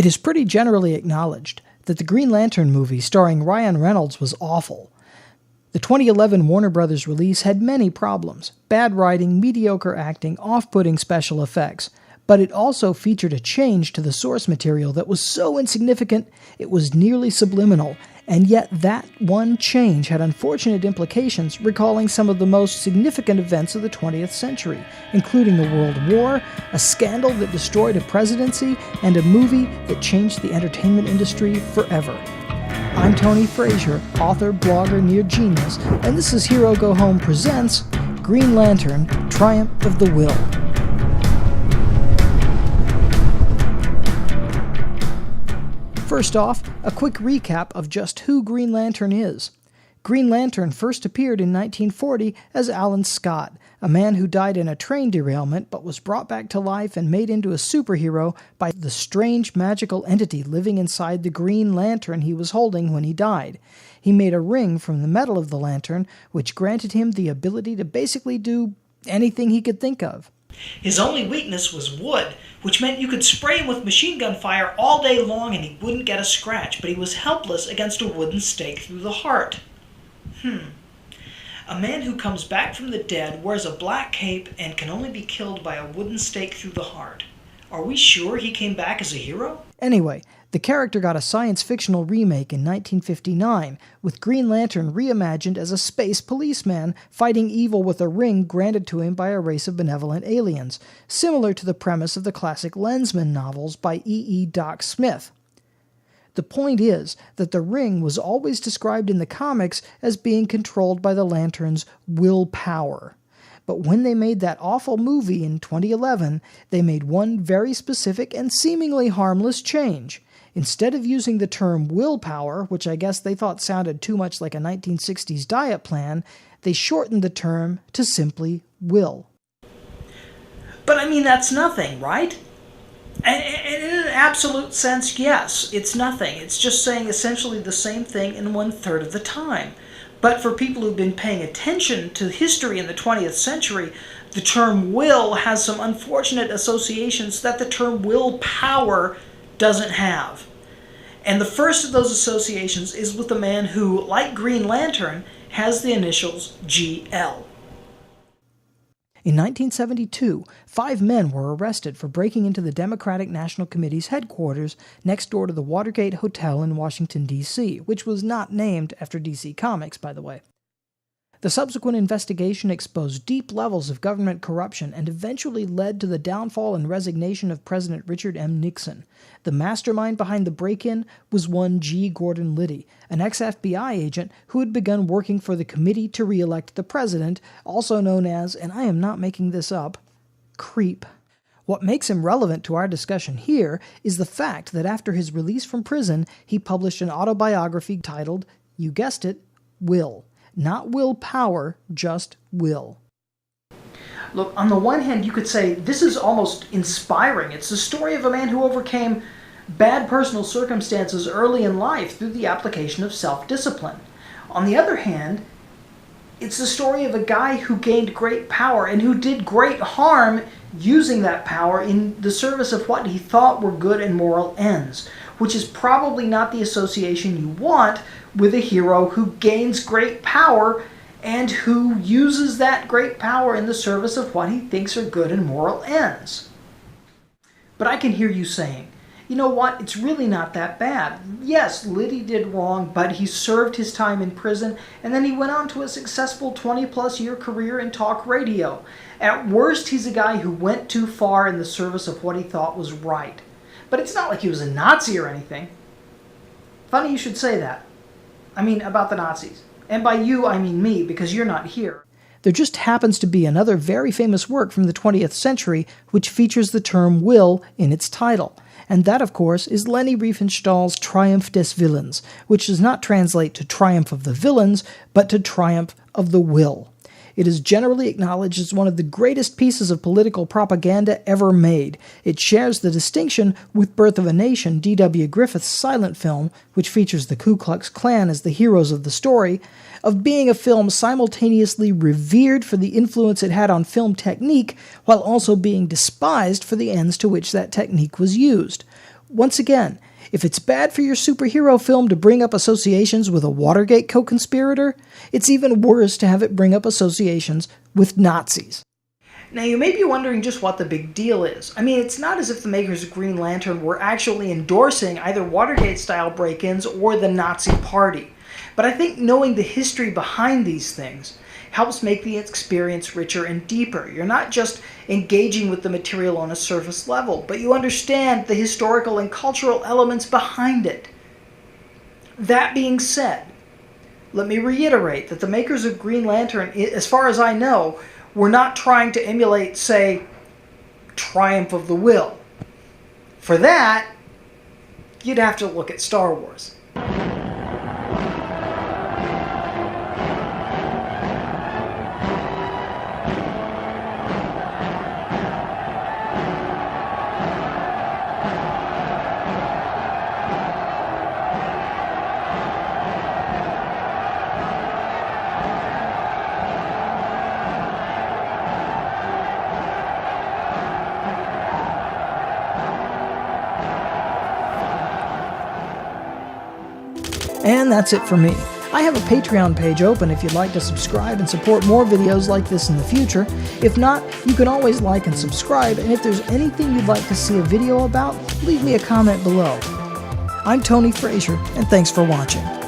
It is pretty generally acknowledged that the Green Lantern movie starring Ryan Reynolds was awful. The 2011 Warner Bros. Release had many problems: bad writing, mediocre acting, off-putting special effects, but it also featured a change to the source material that was so insignificant it was nearly subliminal, and yet that one change had unfortunate implications, recalling some of the most significant events of the 20th century, including the World War, a scandal that destroyed a presidency, and a movie that changed the entertainment industry forever. I'm Tony Frazier, author, blogger, near genius, and this is Hero Go Home presents Green Lantern, Triumph of the Will. First off, a quick recap of just who Green Lantern is. Green Lantern first appeared in 1940 as Alan Scott, a man who died in a train derailment but was brought back to life and made into a superhero by the strange magical entity living inside the Green Lantern he was holding when he died. He made a ring from the metal of the lantern, which granted him the ability to basically do anything he could think of. His only weakness was wood, which meant you could spray him with machine gun fire all day long and he wouldn't get a scratch, but he was helpless against a wooden stake through the heart. A man who comes back from the dead, wears a black cape, and can only be killed by a wooden stake through the heart. Are we sure he came back as a hero? Anyway, the character got a science-fictional remake in 1959, with Green Lantern reimagined as a space policeman fighting evil with a ring granted to him by a race of benevolent aliens, similar to the premise of the classic Lensman novels by E. Doc Smith. The point is that the ring was always described in the comics as being controlled by the Lantern's willpower. But when they made that awful movie in 2011, they made one very specific and seemingly harmless change. Instead of using the term willpower, which I guess they thought sounded too much like a 1960s diet plan, they shortened the term to simply will. But I mean, that's nothing, right? And in an absolute sense, yes, it's nothing. It's just saying essentially the same thing in 1/3 of the time. But for people who've been paying attention to history in the 20th century, the term will has some unfortunate associations that the term willpower doesn't have. And the first of those associations is with a man who, like Green Lantern, has the initials GL. In 1972, 5 men were arrested for breaking into the Democratic National Committee's headquarters next door to the Watergate Hotel in Washington, D.C., which was not named after DC Comics, by the way. The subsequent investigation exposed deep levels of government corruption and eventually led to the downfall and resignation of President Richard M. Nixon. The mastermind behind the break-in was one G. Gordon Liddy, an ex-FBI agent who had begun working for the Committee to re-elect the President, also known as, and I am not making this up, Creep. What makes him relevant to our discussion here is the fact that after his release from prison, he published an autobiography titled, you guessed it, Will. Not willpower, just will. Look, on the one hand, you could say this is almost inspiring. It's the story of a man who overcame bad personal circumstances early in life through the application of self-discipline. On the other hand, it's the story of a guy who gained great power and who did great harm using that power in the service of what he thought were good and moral ends, which is probably not the association you want with a hero who gains great power and who uses that great power in the service of what he thinks are good and moral ends. But I can hear you saying, you know what, it's really not that bad. Yes, Liddy did wrong, but he served his time in prison, and then he went on to a successful 20-plus year career in talk radio. At worst, he's a guy who went too far in the service of what he thought was right. But it's not like he was a Nazi or anything. Funny you should say that. I mean, about the Nazis. And by you, I mean me, because you're not here. There just happens to be another very famous work from the 20th century which features the term will in its title. And that, of course, is Leni Riefenstahl's Triumph des Willens, which does not translate to Triumph of the Villains, but to Triumph of the Will. It is generally acknowledged as one of the greatest pieces of political propaganda ever made. It shares the distinction with Birth of a Nation, D.W. Griffith's silent film, which features the Ku Klux Klan as the heroes of the story, of being a film simultaneously revered for the influence it had on film technique, while also being despised for the ends to which that technique was used. Once again, if it's bad for your superhero film to bring up associations with a Watergate co-conspirator, it's even worse to have it bring up associations with Nazis. Now, you may be wondering just what the big deal is. I mean, it's not as if the makers of Green Lantern were actually endorsing either Watergate-style break-ins or the Nazi Party. But I think knowing the history behind these things helps make the experience richer and deeper. You're not just engaging with the material on a surface level, but you understand the historical and cultural elements behind it. That being said, let me reiterate that the makers of Green Lantern, as far as I know, were not trying to emulate, say, Triumph of the Will. For that, you'd have to look at Star Wars. And that's it for me. I have a Patreon page open if you'd like to subscribe and support more videos like this in the future. If not, you can always like and subscribe, and if there's anything you'd like to see a video about, leave me a comment below. I'm Tony Frazier, and thanks for watching.